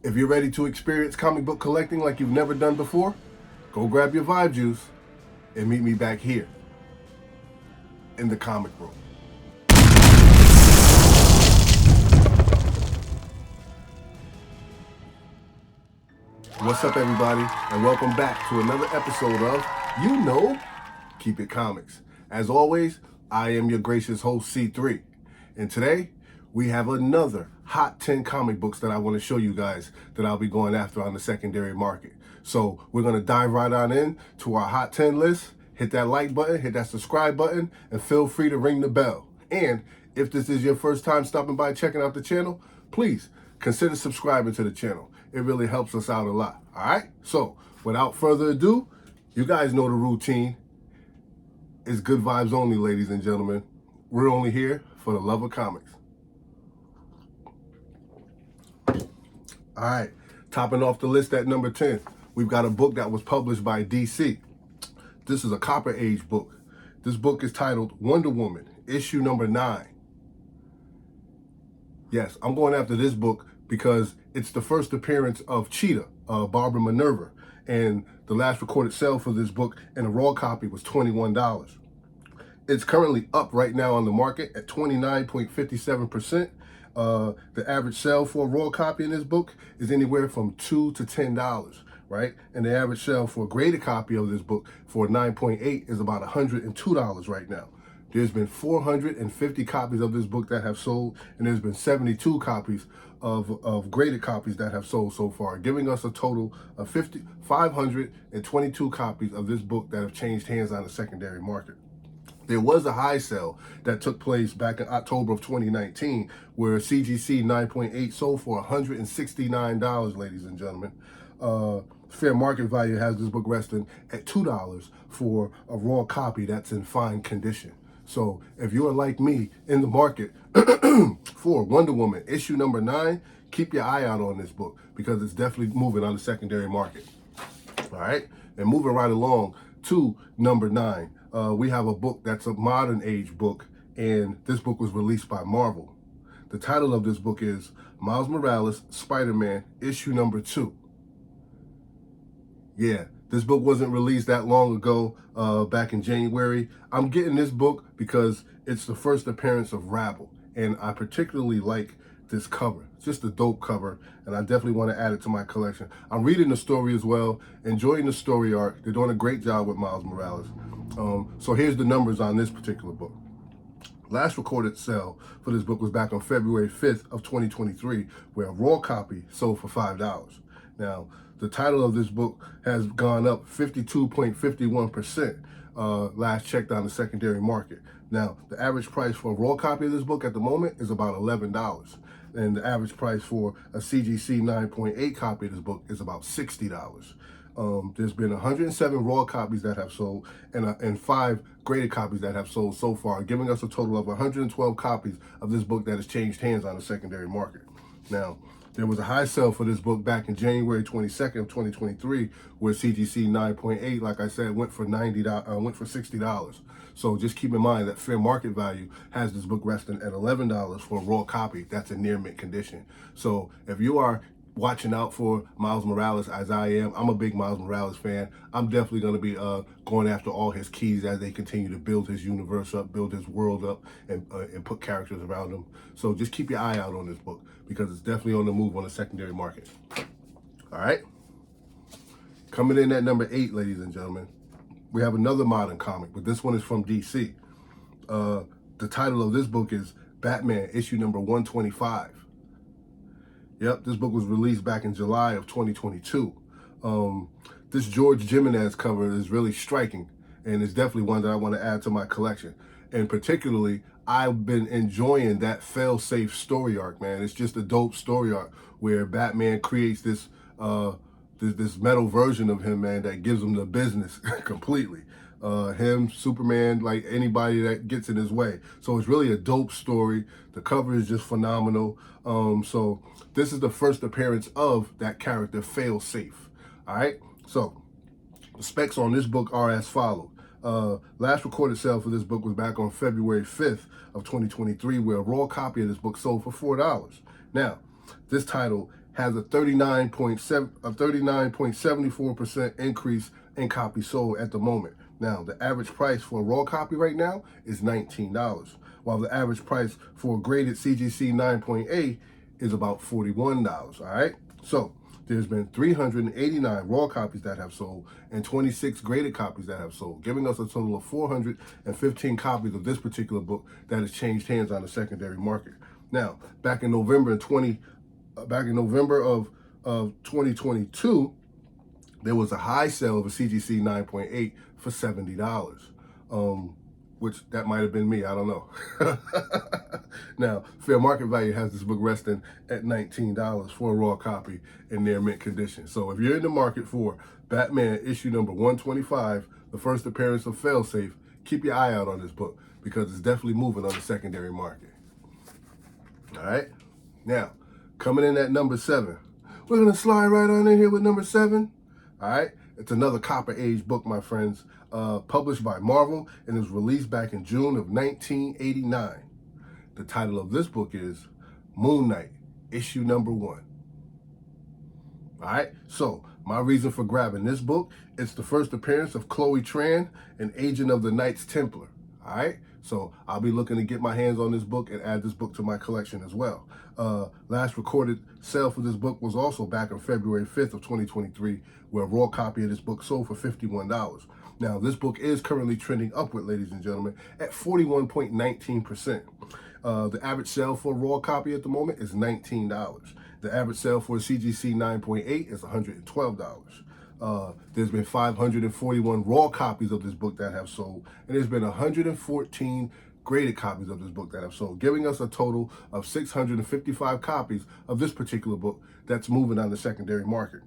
If you're ready to experience comic book collecting like you've never done before, go grab your Vibe Juice and meet me back here in the comic room. What's up, everybody, and welcome back to another episode of Keep It Comics. As always, I am your gracious host, C3, and today we have another hot 10 comic books that I want to show you guys that I'll be going after on the secondary market. So we're going to dive right on in to our hot 10 list. Hit that like button, hit that subscribe button, and feel free to ring the bell. And if this is your first time stopping by checking out the channel, please consider subscribing to the channel. It really helps us out a lot. All right? So without further ado, you guys know the routine. It's good vibes only, ladies and gentlemen. We're only here for the love of comics. All right, topping off the list at number 10, we've got a book that was published by DC. This is a Copper Age book. This book is titled Wonder Woman, issue number 9. Yes, I'm going after this book because it's the first appearance of Cheetah, Barbara Minerva, and the last recorded sale for this book in a raw copy was $21. It's currently up right now on the market at 29.57%. The average sale for a raw copy in this book is anywhere from $2 to $10, right? And the average sale for a graded copy of this book for 9.8 is about $102 right now. There's been 450 copies of this book that have sold, and there's been 72 copies of graded copies that have sold so far, giving us a total of 522 copies of this book that have changed hands on the secondary market. There was a high sale that took place back in October of 2019 where CGC 9.8 sold for $169, ladies and gentlemen. Fair market value has this book resting at $2 for a raw copy that's in fine condition. So if you are like me in the market for Wonder Woman issue number 9, keep your eye out on this book because it's definitely moving on the secondary market. All right, and moving right along to number 9. We have a book that's a modern age book, and this book was released by Marvel. The title of this book is Miles Morales, Spider-Man, issue number 2. Yeah, this book wasn't released that long ago, back in January. I'm getting this book because it's the first appearance of Rabble, and I particularly like this cover. It's just a dope cover, and I definitely want to add it to my collection. I'm reading the story as well, enjoying the story arc. They're doing a great job with Miles Morales. So here's the numbers on this particular book. Last recorded sale for this book was back on February 5th of 2023, where a raw copy sold for $5. Now, the title of this book has gone up 52.51%, last checked on the secondary market. Now, the average price for a raw copy of this book at the moment is about $11. And the average price for a CGC 9.8 copy of this book is about $60. There's been 107 raw copies that have sold and 5 graded copies that have sold so far, giving us a total of 112 copies of this book that has changed hands on the secondary market. Now, there was a high sale for this book back in January 22nd of 2023, where CGC 9.8, like I said, went for $60. So just keep in mind that fair market value has this book resting at $11 for a raw copy that's in near mint condition. So if you are watching out for Miles Morales, as I am, I'm a big Miles Morales fan. I'm definitely going to be going after all his keys as they continue to build his universe up, build his world up, and put characters around him. So just keep your eye out on this book because it's definitely on the move on the secondary market. All right. Coming in at number 8, ladies and gentlemen, we have another modern comic, but this one is from DC. The title of this book is Batman, issue number 125. Yep, this book was released back in July of 2022. This George Jimenez cover is really striking, and it's definitely one that I want to add to my collection. And particularly, I've been enjoying that fail-safe story arc, man. It's just a dope story arc where Batman creates this this metal version of him, man, that gives him the business completely. Him, Superman, like anybody that gets in his way. So it's really a dope story. The cover is just phenomenal. So this is the first appearance of that character, Fail-Safe. All right. So the specs on this book are as follows. Last recorded sale for this book was back on February 5th of 2023, where a raw copy of this book sold for $4. Now, this title has a 39.74% increase in copies sold at the moment. Now, the average price for a raw copy right now is $19, while the average price for a graded CGC 9.8 is about $41, all right? So, there's been 389 raw copies that have sold and 26 graded copies that have sold, giving us a total of 415 copies of this particular book that has changed hands on the secondary market. Now, back in November of 2022, there was a high sale of a CGC 9.8 for $70. Which that might have been me, I don't know. Now, fair market value has this book resting at $19 for a raw copy in near mint condition. So if you're in the market for Batman issue number 125, the first appearance of Failsafe, keep your eye out on this book because it's definitely moving on the secondary market. All right? Now, coming in at number 7, we're going to slide right on in here with number 7. All right? It's another Copper Age book, my friends, published by Marvel and was released back in June of 1989. The title of this book is Moon Knight, issue number 1. All right, so my reason for grabbing this book, it's the first appearance of Chloe Tran, an agent of the Knights Templar. All right, so I'll be looking to get my hands on this book and add this book to my collection as well. Last recorded sale for this book was also back on February 5th of 2023, where a raw copy of this book sold for $51. Now, this book is currently trending upward, ladies and gentlemen, at 41.19%. The average sale for a raw copy at the moment is $19. The average sale for a CGC 9.8 is $112. There's been 541 raw copies of this book that have sold, and there's been 114 graded copies of this book that have sold, giving us a total of 655 copies of this particular book that's moving on the secondary market.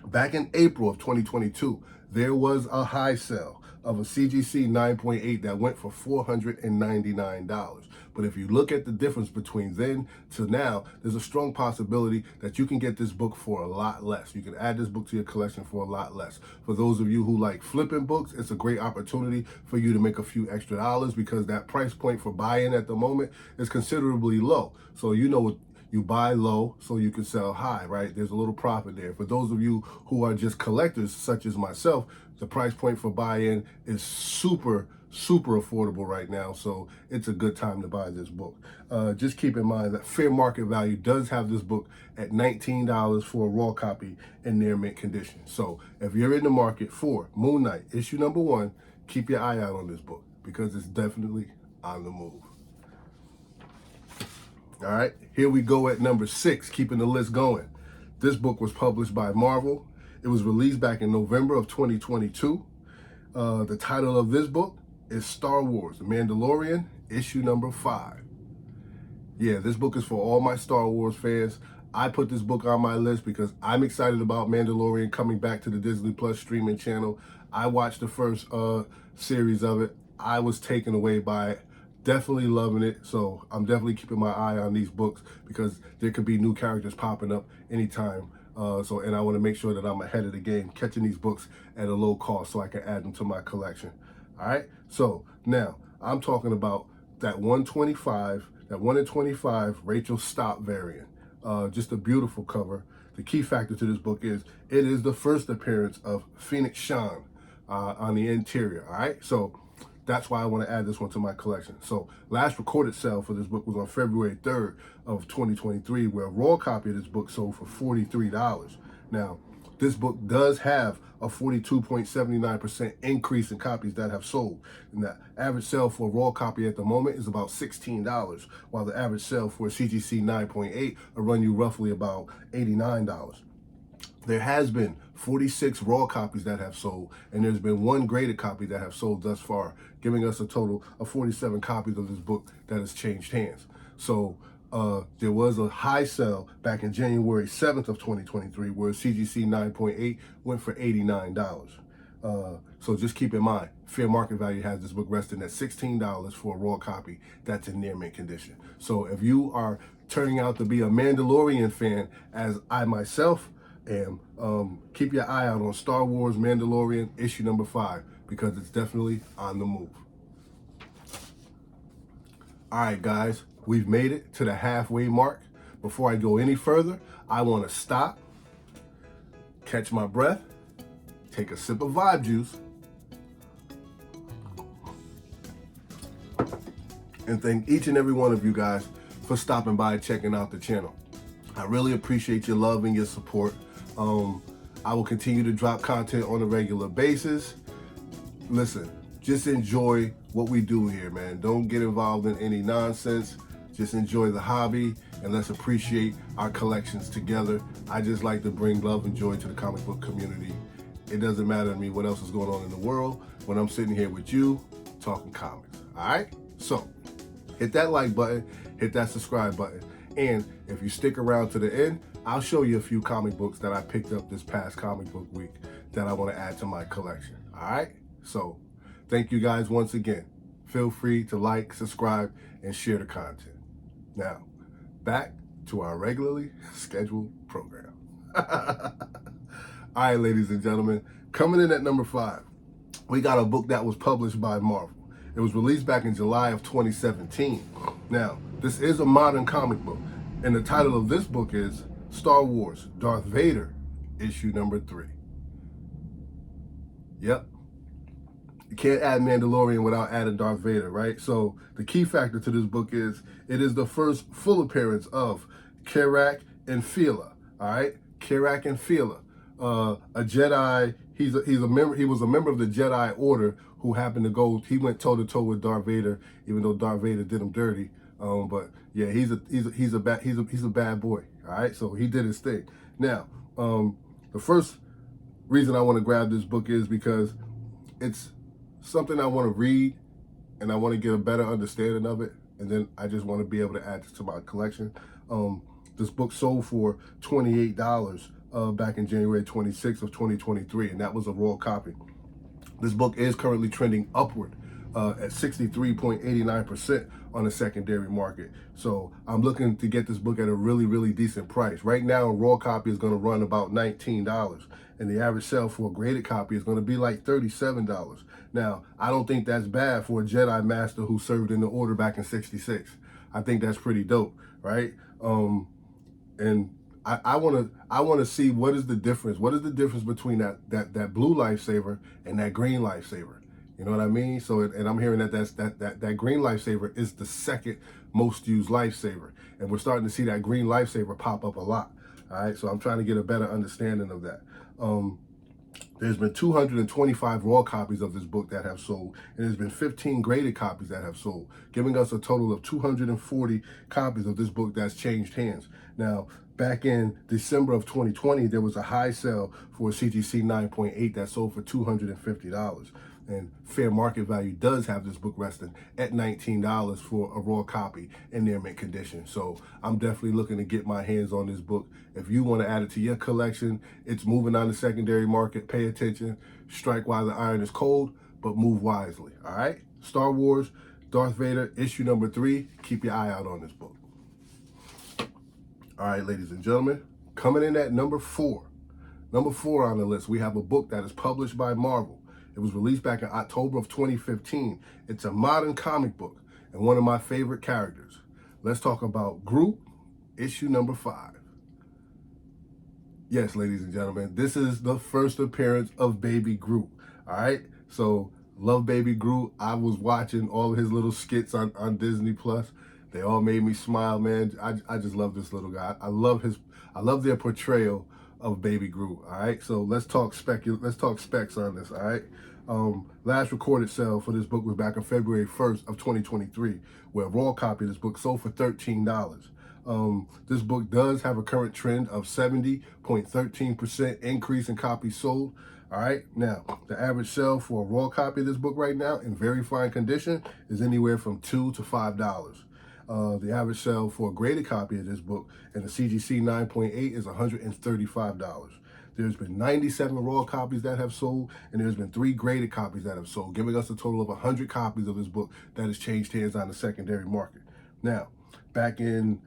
Back in April of 2022, there was a high sale of a CGC 9.8 that went for $499. But if you look at the difference between then to now, there's a strong possibility that you can get this book for a lot less. You can add this book to your collection for a lot less. For those of you who like flipping books, it's a great opportunity for you to make a few extra dollars because that price point for buy-in at the moment is considerably low. So you know what, you buy low so you can sell high, right? There's a little profit there. For those of you who are just collectors, such as myself, the price point for buy-in is super affordable right now, so it's a good time to buy this book. Just keep in mind that fair market value does have this book at $19 for a raw copy in near mint condition. So if you're in the market for Moon Knight, issue number 1, keep your eye out on this book because it's definitely on the move. All right, here we go at number 6, keeping the list going. This book was published by Marvel. It was released back in November of 2022. The title of this book is Star Wars Mandalorian, issue number 5. Yeah, this book is for all my Star Wars fans. I put this book on my list because I'm excited about Mandalorian coming back to the Disney Plus streaming channel. I watched the first series of it. I was taken away by it. Definitely loving it. So I'm definitely keeping my eye on these books because there could be new characters popping up anytime. And I want to make sure that I'm ahead of the game, catching these books at a low cost so I can add them to my collection. All right. So now I'm talking about that 125, that 1 in 25 Rachel Stopp variant. Just a beautiful cover. The key factor to this book is it is the first appearance of Phoenix Shan on the interior. All right. So that's why I want to add this one to my collection. So last recorded sale for this book was on February 3rd of 2023, where a raw copy of this book sold for $43. Now, this book does have a 42.79% increase in copies that have sold. And the average sale for a raw copy at the moment is about $16, while the average sale for a CGC 9.8 will run you roughly about $89. There has been 46 raw copies that have sold, and there's been 1 graded copy that have sold thus far, giving us a total of 47 copies of this book that has changed hands. So there was a high sale back in January 7th of 2023 where CGC 9.8 went for $89. So just keep in mind, fair market value has this book resting at $16 for a raw copy that's in near mint condition. So if you are turning out to be a Mandalorian fan, as I myself am, keep your eye out on Star Wars Mandalorian issue number 5 because it's definitely on the move. All right, guys, we've made it to the halfway mark. Before I go any further, I want to stop, catch my breath, take a sip of Vibe Juice, and thank each and every one of you guys for stopping by and checking out the channel. I really appreciate your love and your support. I will continue to drop content on a regular basis. Listen, just enjoy what we do here, man. Don't get involved in any nonsense. Just enjoy the hobby and let's appreciate our collections together. I just like to bring love and joy to the comic book community. It doesn't matter to me what else is going on in the world when I'm sitting here with you talking comics, all right? So hit that like button, hit that subscribe button. And if you stick around to the end, I'll show you a few comic books that I picked up this past comic book week that I want to add to my collection, all right? So thank you guys once again. Feel free to like, subscribe, and share the content. Now, back to our regularly scheduled program. All right, ladies and gentlemen, coming in at number 5, we got a book that was published by Marvel. It was released back in July of 2017. Now, this is a modern comic book, and the title of this book is Star Wars, Darth Vader, issue number 3. Yep. You can't add Mandalorian without adding Darth Vader, right? So the key factor to this book is it is the first full appearance of Karak and Fila, all right? Karak and Fila, a Jedi. He was a member of the Jedi Order who happened to go. He went toe to toe with Darth Vader, even though Darth Vader did him dirty. But yeah, he's a bad boy. All right, so he did his thing. Now, the first reason I want to grab this book is because it's something I want to read, and I want to get a better understanding of it, and then I just want to be able to add this to my collection. This book sold for $28 back in January 26th of 2023, and that was a raw copy. This book is currently trending upward at 63.89% on the secondary market. So I'm looking to get this book at a really, really decent price. Right now, a raw copy is going to run about $19, and the average sale for a graded copy is going to be like $37. Now, I don't think that's bad for a Jedi Master who served in the Order back in '66. I think that's pretty dope, right? And I want to see what is the difference. What is the difference between that blue lifesaver and that green lifesaver? You know what I mean? So, and I'm hearing that green lifesaver is the second most used lifesaver, and we're starting to see that green lifesaver pop up a lot. All right, so I'm trying to get a better understanding of that. There's been 225 raw copies of this book that have sold, and there's been 15 graded copies that have sold, giving us a total of 240 copies of this book that's changed hands. Now, back in December of 2020, there was a high sale for a CGC 9.8 that sold for $250. And fair market value does have this book resting at $19 for a raw copy in their mint condition. So I'm definitely looking to get my hands on this book. If you want to add it to your collection, it's moving on the secondary market. Pay attention, strike while the iron is cold, but move wisely, all right? Star Wars, Darth Vader, issue number 3. Keep your eye out on this book. All right, ladies and gentlemen, coming in at number 4. Number 4 on the list, we have a book that is published by Marvel. It was released back in October of 2015. It's a modern comic book and one of my favorite characters. Let's talk about Groot, issue number 5. Yes, ladies and gentlemen, this is the first appearance of Baby Groot, all right? So, love Baby Groot. I was watching all of his little skits on Disney Plus. They all made me smile, man. I just love this little guy. I love their portrayal of Baby Groot, all right? So let's talk specs on this, all right? Last recorded sale for this book was back on February 1st of 2023, where a raw copy of this book sold for $13. This book does have a current trend of 70.13% increase in copies sold. All right, now the average sale for a raw copy of this book right now in very fine condition is anywhere from $2 to $5. The average sale for a graded copy of this book and the CGC 9.8 is $135. There's been 97 raw copies that have sold, and there's been 3 graded copies that have sold, giving us a total of 100 copies of this book that has changed hands on the secondary market. Now, back in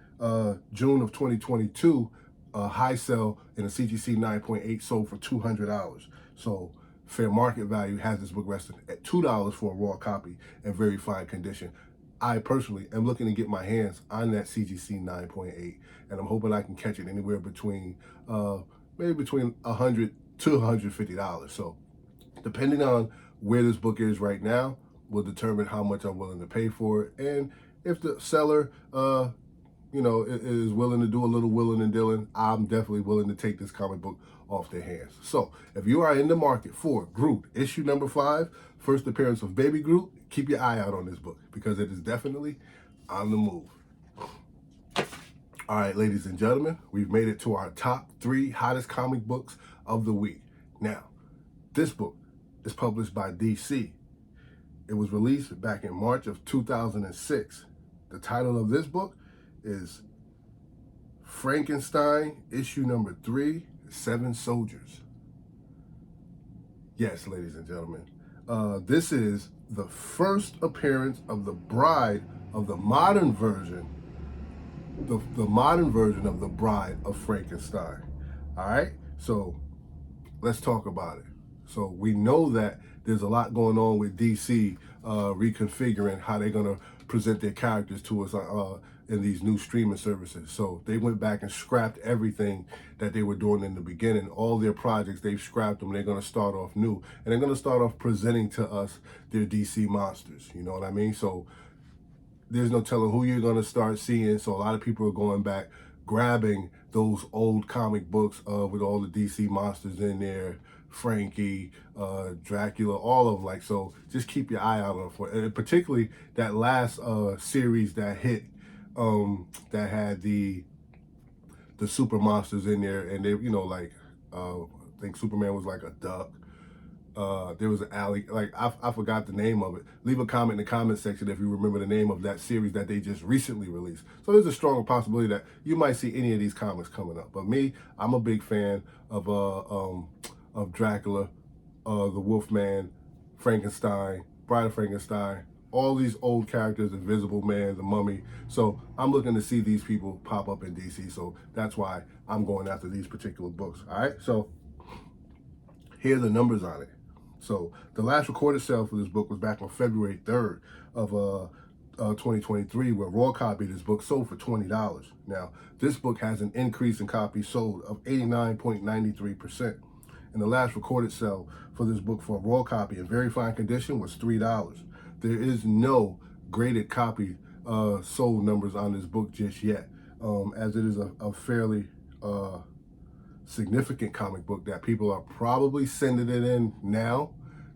June of 2022, a high sale in a CGC 9.8 sold for $200. So fair market value has this book resting at $2 for a raw copy in very fine condition. I personally am looking to get my hands on that CGC 9.8, and I'm hoping I can catch it anywhere between maybe between $100 to $150. So depending on where this book is right now will determine how much I'm willing to pay for it, and if the seller is willing to do a little willing and dealing, I'm definitely willing to take this comic book off their hands. So if you are in the market for Groot, issue number 5, first appearance of Baby Groot, keep your eye out on this book because it is definitely on the move. All right, ladies and gentlemen, we've made it to our top 3 hottest comic books of the week. Now, this book is published by DC. It was released back in March of 2006. The title of this book is Frankenstein, issue number 3, 7 Soldiers. Yes, ladies and gentlemen, this is the first appearance of the bride of the modern version, the modern version of the bride of Frankenstein. All right, so let's talk about it. So we know that there's a lot going on with DC reconfiguring how they're gonna present their characters to us in these new streaming services. So they went back and scrapped everything that they were doing in the beginning. All their projects, they've scrapped them. They're gonna start off new. And they're gonna start off presenting to us their DC monsters. You know what I mean? So there's no telling who you're gonna start seeing. So a lot of people are going back, grabbing those old comic books with all the DC monsters in there, Frankie, Dracula, all of them. Like, so just keep your eye out on for it. And particularly that last series that hit, that had the super monsters in there, and they, I think Superman was like a duck. There was an alley, like I forgot the name of it. Leave a comment in the comment section if you remember the name of that series that they just recently released. So there's a strong possibility that you might see any of these comics coming up. But me, I'm a big fan of Dracula, the Wolfman, Frankenstein, Bride of Frankenstein, all these old characters, Invisible Man, the Mummy. So I'm looking to see these people pop up in DC. So that's why I'm going after these particular books. All right, so here are the numbers on it. So the last recorded sale for this book was back on February 3rd of 2023, where raw copy of this book sold for $20. Now, this book has an increase in copies sold of 89.93%. And the last recorded sale for this book for a raw copy in very fine condition was $3. There is no graded copy sold numbers on this book just yet, as it is a fairly significant comic book that people are probably sending it in now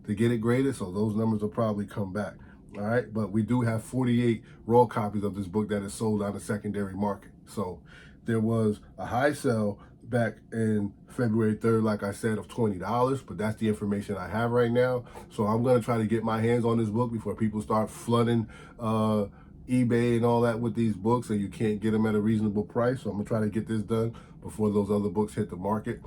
to get it graded, so those numbers will probably come back. All right, but we do have 48 raw copies of this book that is sold on the secondary market. So there was a high sale back in February 3rd, like I said, of $20, but that's the information I have right now. So I'm going to try to get my hands on this book before people start flooding eBay and all that with these books, and you can't get them at a reasonable price. So I'm going to try to get this done before those other books hit the market.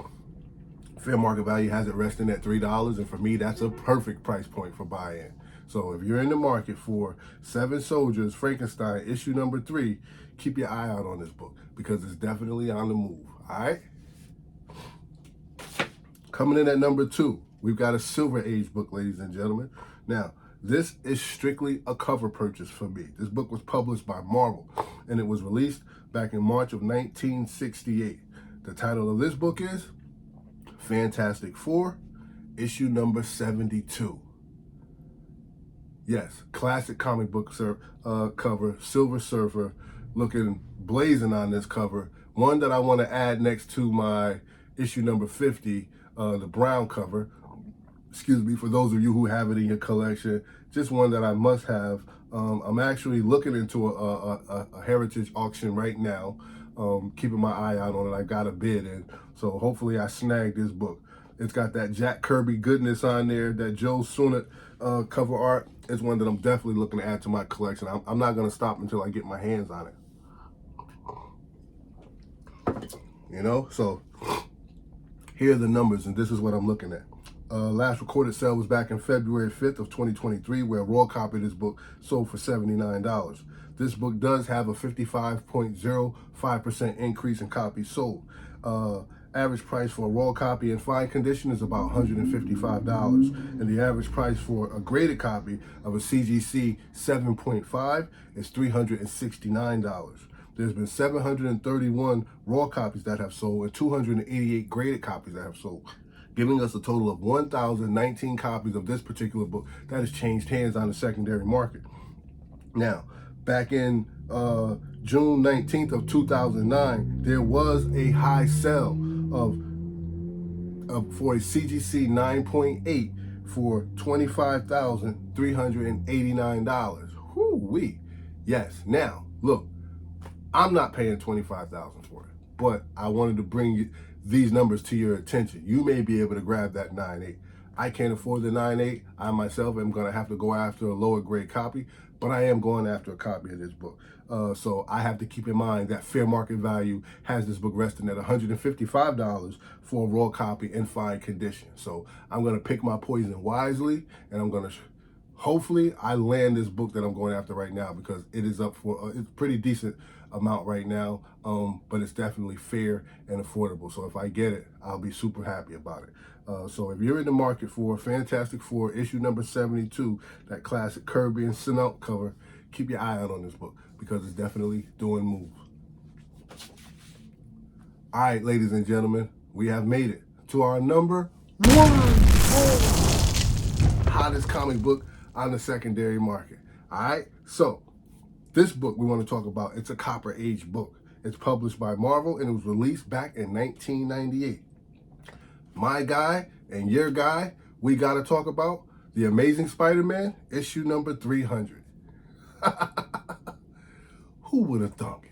Fair market value has it resting at $3, and for me, that's a perfect price point for buy-in. So if you're in the market for 7 Soldiers, Frankenstein, issue number 3, keep your eye out on this book because it's definitely on the move. All right. Coming in at number 2, we've got a Silver Age book, ladies and gentlemen. Now, this is strictly a cover purchase for me. This book was published by Marvel, and it was released back in March of 1968. The title of this book is Fantastic Four, issue number 72. Yes, classic comic book cover, Silver Surfer, looking blazing on this cover. One that I want to add next to my issue number 50, the brown cover. Excuse me, for those of you who have it in your collection, just one that I must have. I'm actually looking into a heritage auction right now, keeping my eye out on it. I got a bid in, so hopefully I snag this book. It's got that Jack Kirby goodness on there, that Joe Sunnett cover art. It's one that I'm definitely looking to add to my collection. I'm not going to stop until I get my hands on it. You know, so here are the numbers, and this is what I'm looking at. Last recorded sale was back in February 5th of 2023, where a raw copy of this book sold for $79. This book does have a 55.05% increase in copies sold. Average price for a raw copy in fine condition is about $155, and the average price for a graded copy of a CGC 7.5 is $369. There's been 731 raw copies that have sold and 288 graded copies that have sold, giving us a total of 1,019 copies of this particular book that has changed hands on the secondary market. Now, back in June 19th of 2009, there was a high sell for a CGC 9.8 for $25,389. Whoo-wee. Yes. Now, look, I'm not paying $25,000 for it, but I wanted to bring these numbers to your attention. You may be able to grab that 9.8. I can't afford the 9.8. I myself am going to have to go after a lower grade copy, but I am going after a copy of this book. So I have to keep in mind that fair market value has this book resting at $155 for a raw copy in fine condition. So I'm going to pick my poison wisely, and I'm going to hopefully I land this book that I'm going after right now, because it is up for it's pretty decent amount right now, but it's definitely fair and affordable. So if I get it, I'll be super happy about it. So if you're in the market for Fantastic Four issue number 72, that classic Kirby and Sinout cover, keep your eye out on this book, because it's definitely doing moves. All right, ladies and gentlemen, we have made it to our number one hottest comic book on the secondary market. All right, so this book we want to talk about, it's a Copper Age book. It's published by Marvel, and it was released back in 1998. My guy and your guy, we got to talk about The Amazing Spider-Man, issue number 300. Who would have thunk it?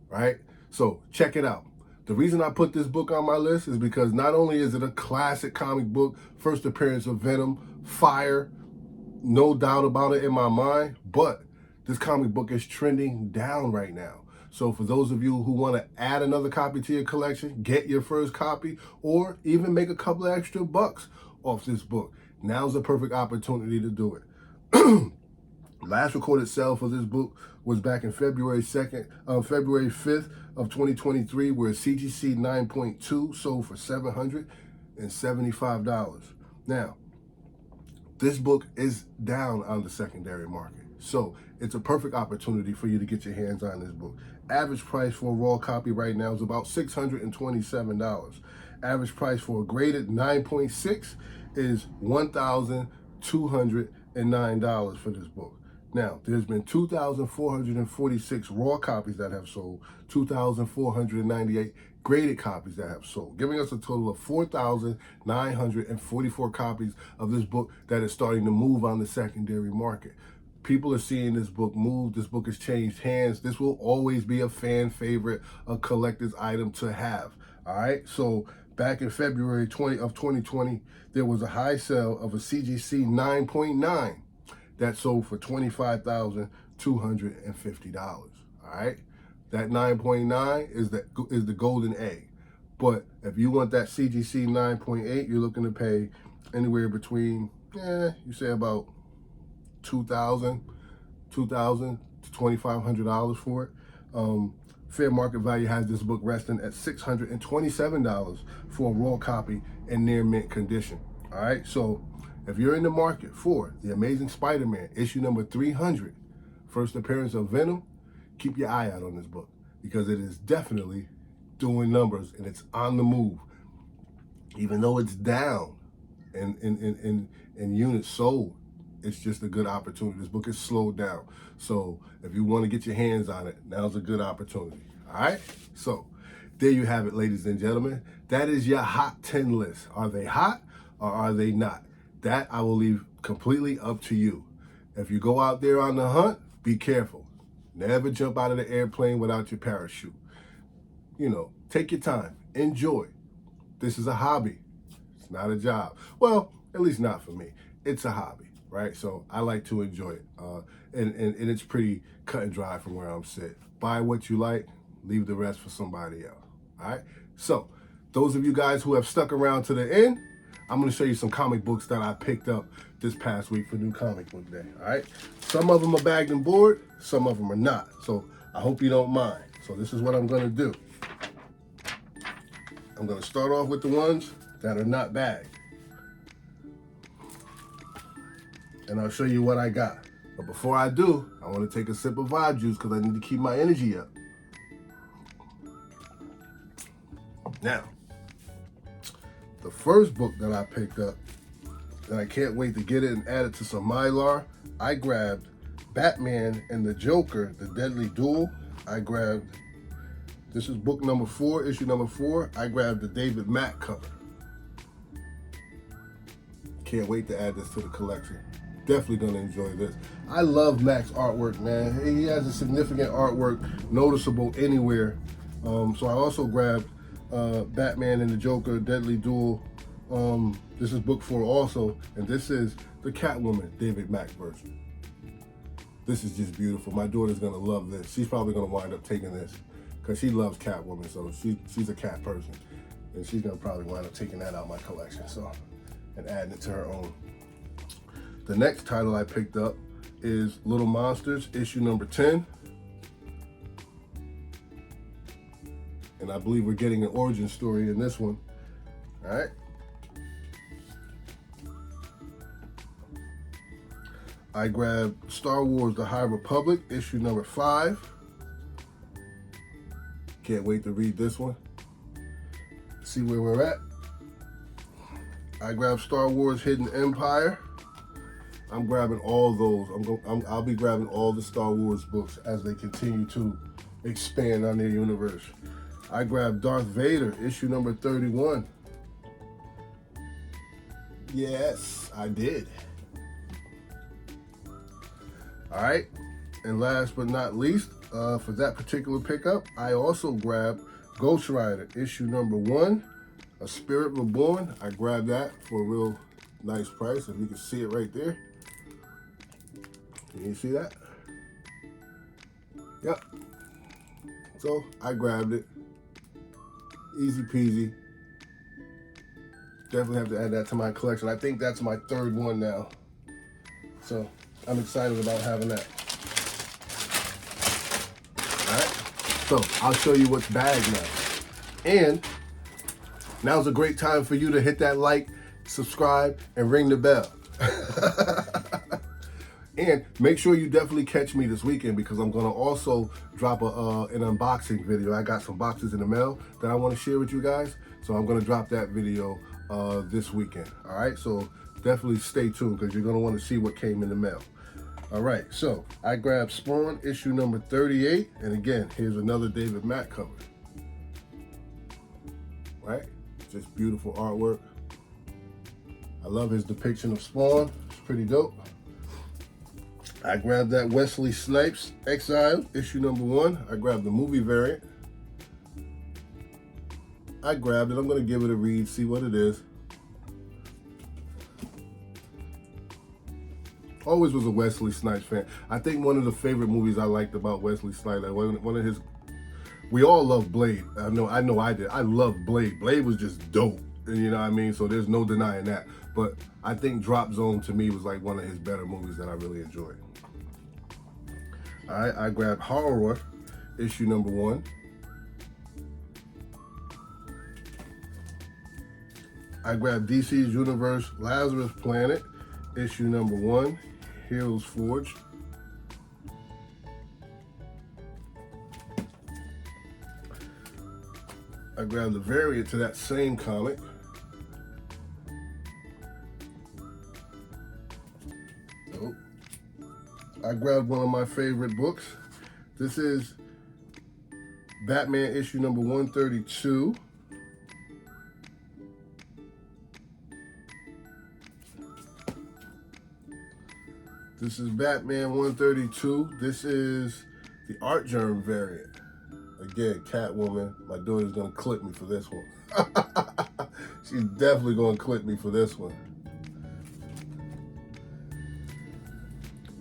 Right? So check it out. The reason I put this book on my list is because not only is it a classic comic book, first appearance of Venom, fire, no doubt about it in my mind, but this comic book is trending down right now. So for those of you who want to add another copy to your collection, get your first copy, or even make a couple of extra bucks off this book, now's the perfect opportunity to do it. Last recorded sale for this book was back in February 5th of 2023, where CGC 9.2 sold for $775. Now, this book is down on the secondary market, so it's a perfect opportunity for you to get your hands on this book. Average price for a raw copy right now is about $627. Average price for a graded 9.6 is $1,209 for this book. Now, there's been 2,446 raw copies that have sold, 2,498 graded copies that have sold, giving us a total of 4,944 copies of this book that is starting to move on the secondary market. People are seeing this book move. This book has changed hands. This will always be a fan favorite, a collector's item to have. All right. So back in February 2020, there was a high sale of a CGC 9.9 that sold for $25,250. All right. That 9.9 is the golden egg. But if you want that CGC 9.8, you're looking to pay anywhere between, you say about $2,000 to $2,500 for it. Fair market value has this book resting at $627 for a raw copy in near mint condition. All right, so if you're in the market for The Amazing Spider-Man, issue number 300, first appearance of Venom, keep your eye out on this book, because it is definitely doing numbers and it's on the move. Even though it's down in units sold, it's just a good opportunity. This book is slowed down. So if you want to get your hands on it, now's a good opportunity. All right? So there you have it, ladies and gentlemen. That is your hot 10 list. Are they hot or are they not? That I will leave completely up to you. If you go out there on the hunt, be careful. Never jump out of the airplane without your parachute. You know, take your time. Enjoy. This is a hobby. It's not a job. Well, at least not for me. It's a hobby, right? So I like to enjoy it. And it's pretty cut and dry from where I'm sitting. Buy what you like. Leave the rest for somebody else. All right? So those of you guys who have stuck around to the end, I'm going to show you some comic books that I picked up this past week for New Comic Book Day, all right? Some of them are bagged and board, some of them are not. So I hope you don't mind. So this is what I'm going to do. I'm gonna start off with the ones that are not bagged. And I'll show you what I got. But before I do, I want to take a sip of vibe juice because I need to keep my energy up. Now, the first book that I picked up, and I can't wait to get it and add it to some Mylar, I grabbed Batman and the Joker, The Deadly Duel. This is book number 4, issue number 4. I grabbed the David Mack cover. Can't wait to add this to the collection. Definitely gonna enjoy this. I love Mack's artwork, man. He has a significant artwork, noticeable anywhere. So I also grabbed Batman and the Joker, Deadly Duel. This is book 4 also, and this is the Catwoman David Mack version. This is just beautiful. My daughter's gonna love this. She's probably gonna wind up taking this because she loves Catwoman, so she's a cat person, and she's gonna probably wind up taking that out of my collection, so, and adding it to her own. The next title I picked up is Little Monsters, issue number 10. And I believe we're getting an origin story in this one. All right. I grabbed Star Wars The High Republic, issue number 5. Can't wait to read this one. See where we're at. I grabbed Star Wars Hidden Empire. I'm grabbing all those. I'll be grabbing all the Star Wars books as they continue to expand on their universe. I grabbed Darth Vader, issue number 31. Yes, I did. All right, and last but not least, for that particular pickup, I also grabbed Ghost Rider, issue number 1, A Spirit Reborn. I grabbed that for a real nice price, if you can see it right there. Can you see that? Yep. So I grabbed it. Easy peasy. Definitely have to add that to my collection. I think that's my 3rd one now. So I'm excited about having that. All right. So I'll show you what's bagged now. And now's a great time for you to hit that like, subscribe, and ring the bell. And make sure you definitely catch me this weekend because I'm gonna also drop an unboxing video. I got some boxes in the mail that I wanna share with you guys. So I'm gonna drop that video this weekend, all right? So definitely stay tuned because you're gonna wanna see what came in the mail. All right, so I grabbed Spawn, issue number 38. And again, here's another David Mack cover, right? Just beautiful artwork. I love his depiction of Spawn, it's pretty dope. I grabbed that Wesley Snipes Exile, issue number 1. I grabbed the movie variant. I grabbed it. I'm going to give it a read, see what it is. Always was a Wesley Snipes fan. I think one of the favorite movies I liked about Wesley Snipes, one of his, we all love Blade. I know I did. I love Blade. Blade was just dope. You know what I mean? So there's no denying that. But I think Drop Zone to me was like one of his better movies that I really enjoyed. All right, I grabbed Horror, issue number 1. I grabbed DC's Universe Lazarus Planet, issue number 1, Heroes Forge. I grabbed the variant to that same comic. I grabbed one of my favorite books. This is Batman issue number 132. This is Batman 132. This is the Art Germ variant. Again, Catwoman. My daughter's gonna clip me for this one. She's definitely gonna clip me for this one.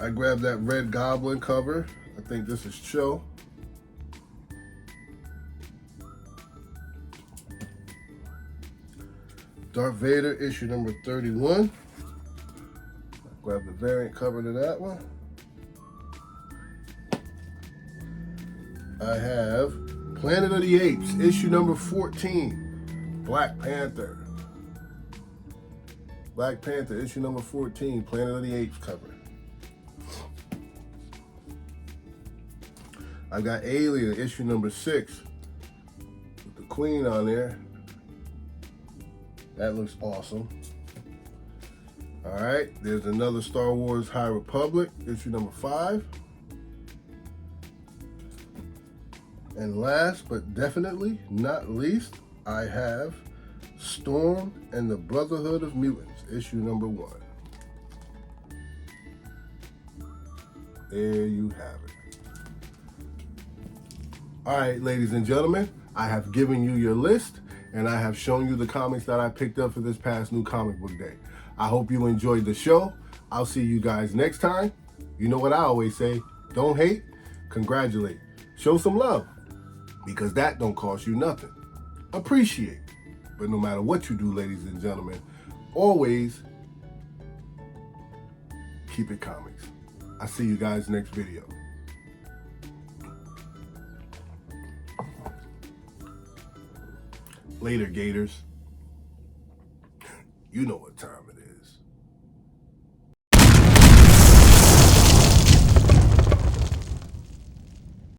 I grabbed that Red Goblin cover. I think this is Cho. Darth Vader, issue number 31. I grabbed the variant cover to that one. I have Planet of the Apes, issue number 14. Black Panther. Black Panther, issue number 14, Planet of the Apes cover. I got Alien, issue number 6, with the Queen on there. That looks awesome. All right, there's another Star Wars High Republic, issue number 5. And last but definitely not least, I have Storm and the Brotherhood of Mutants, issue number 1. There you have it. All right, ladies and gentlemen, I have given you your list, and I have shown you the comics that I picked up for this past New Comic Book Day. I hope you enjoyed the show. I'll see you guys next time. You know what I always say, don't hate, congratulate. Show some love, because that don't cost you nothing. Appreciate. But no matter what you do, ladies and gentlemen, always keep it comics. I'll see you guys next video. Later, Gators. You know what time it is.